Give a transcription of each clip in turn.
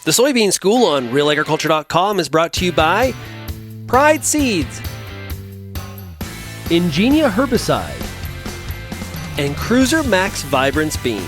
The Soybean School on RealAgriculture.com is brought to you by Pride Seeds, Ingenia Herbicide, and Cruiser Max Vibrance Beans.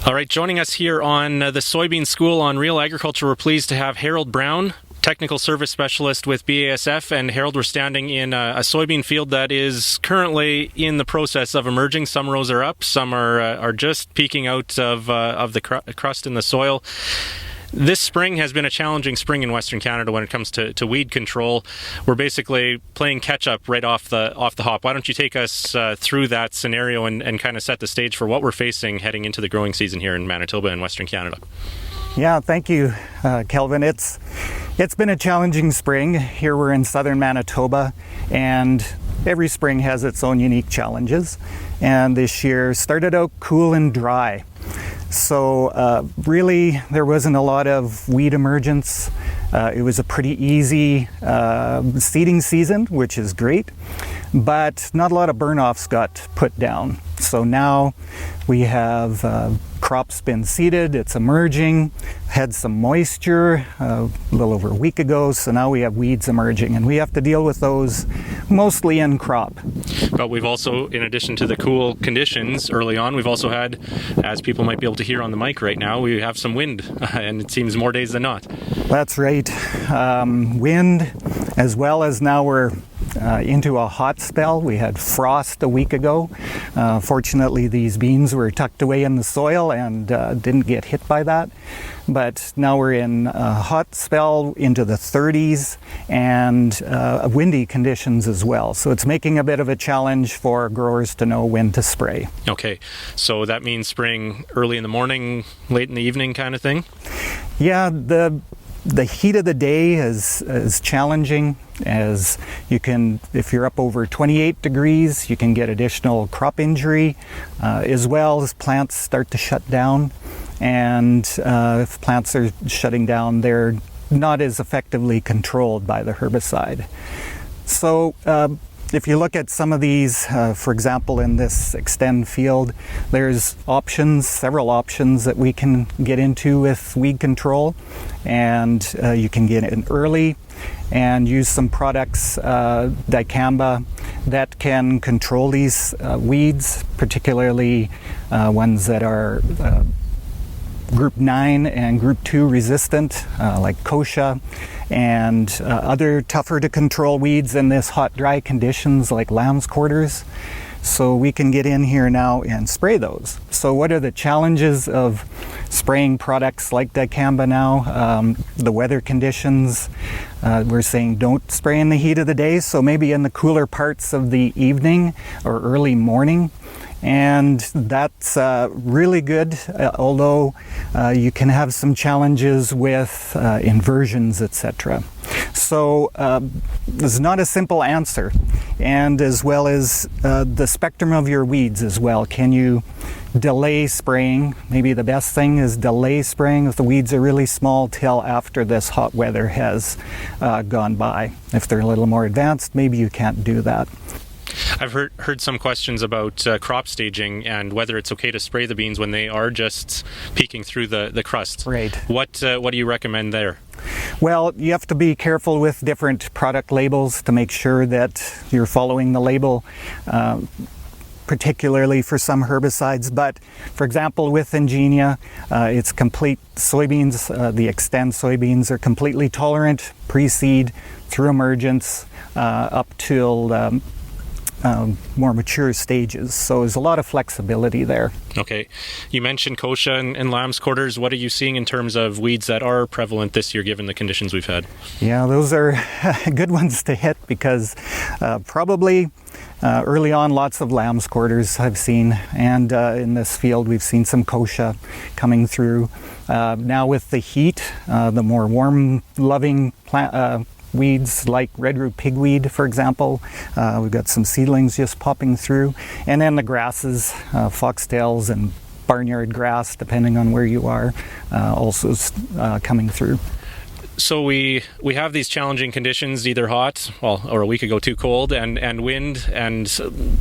All right, joining us here on the Soybean School on Real Agriculture, we're pleased to have Harold Brown, Technical Service Specialist with BASF. And Harold, we're standing in a soybean field that is currently in the process of emerging. Some rows are up, some are just peeking out of the crust in the soil. This spring has been a challenging spring in Western Canada when it comes to weed control. We're basically playing catch-up right off the hop. Why don't you take us through that scenario and kind of set the stage for what we're facing heading into the growing season here in Manitoba and Western Canada? Yeah, thank you, Kelvin. It's been a challenging spring. Here we're in southern Manitoba, and every spring has its own unique challenges. And this year started out cool and dry. So really, there wasn't a lot of weed emergence. It was a pretty easy seeding season, which is great, but not a lot of burn-offs got put down. So now we have crops been seeded, it's emerging, had some moisture a little over a week ago, so now we have weeds emerging, and we have to deal with those mostly in crop. But we've also, in addition to the cool conditions early on, we've also had, as people might be able to hear on the mic right now, we have some wind, and it seems more days than not. That's right. Wind, as well as now we're into a hot spell. We had frost a week ago. Fortunately, these beans were tucked away in the soil and didn't get hit by that. But now we're in a hot spell into the 30s and windy conditions as well. So it's making a bit of a challenge for growers to know when to spray. Okay, so that means spraying early in the morning, late in the evening kind of thing? Yeah, the heat of the day is challenging, as you can, if you're up over 28 degrees, you can get additional crop injury, as well as plants start to shut down. And if plants are shutting down, they're not as effectively controlled by the herbicide. So if you look at some of these, for example, in this extend field, there's several options that we can get into with weed control. And you can get in early and use some products, dicamba, that can control these weeds, particularly ones that are Group 9 and Group 2 resistant, like kochia, and other tougher to control weeds in this hot, dry conditions like lamb's quarters. So we can get in here now and spray those. So what are the challenges of spraying products like dicamba now? The weather conditions, we're saying don't spray in the heat of the day, so maybe in the cooler parts of the evening or early morning. And that's really good, although you can have some challenges with inversions, etc. So there's not a simple answer, and as well as the spectrum of your weeds as well. Can you delay spraying? Maybe the best thing is delay spraying if the weeds are really small till after this hot weather has gone by. If they're a little more advanced, maybe you can't do that. I've heard some questions about crop staging and whether it's okay to spray the beans when they are just peeking through the crust. Right. What do you recommend there? Well, you have to be careful with different product labels to make sure that you're following the label, particularly for some herbicides. But for example, with Ingenia, it's complete soybeans, the Extend soybeans are completely tolerant pre-seed through emergence up till more mature stages. So there's a lot of flexibility there. Okay. You mentioned kochia and lamb's quarters. What are you seeing in terms of weeds that are prevalent this year given the conditions we've had? Yeah, those are good ones to hit because probably early on lots of lamb's quarters I've seen, and in this field we've seen some kochia coming through. Now with the heat, the more warm loving weeds like red root pigweed, for example. We've got some seedlings just popping through. And then the grasses, foxtails and barnyard grass, depending on where you are, also coming through. So we have these challenging conditions, either hot, or a week ago too cold, and wind, and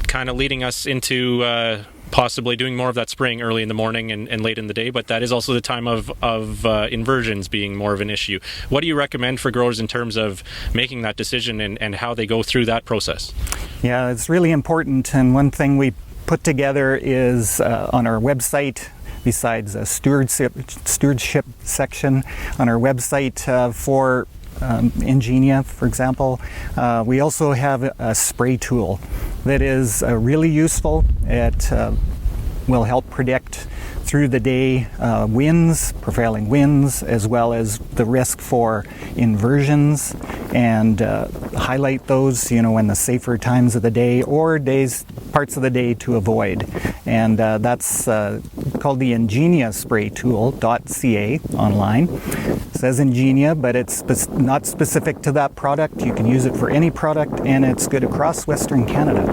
kind of leading us into possibly doing more of that spraying early in the morning and late in the day. But that is also the time of inversions being more of an issue. What do you recommend for growers in terms of making that decision and how they go through that process? Yeah, it's really important. And one thing we put together is on our website, besides a stewardship section on our website for Ingenia, for example, we also have a spray tool that is really useful. It will help predict through the day prevailing winds, as well as the risk for inversions, and highlight those, in the safer times of the day or parts of the day to avoid. And that's called the Ingenia Spray Tool.ca online. It says Ingenia, but it's not specific to that product. You can use it for any product, and it's good across Western Canada.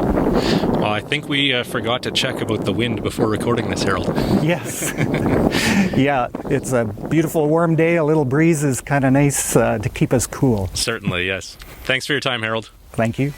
Well, I think we forgot to check about the wind before recording this, Harold. Yes. Yeah, it's a beautiful warm day. A little breeze is kind of nice to keep us cool. Certainly, yes. Thanks for your time, Harold. Thank you.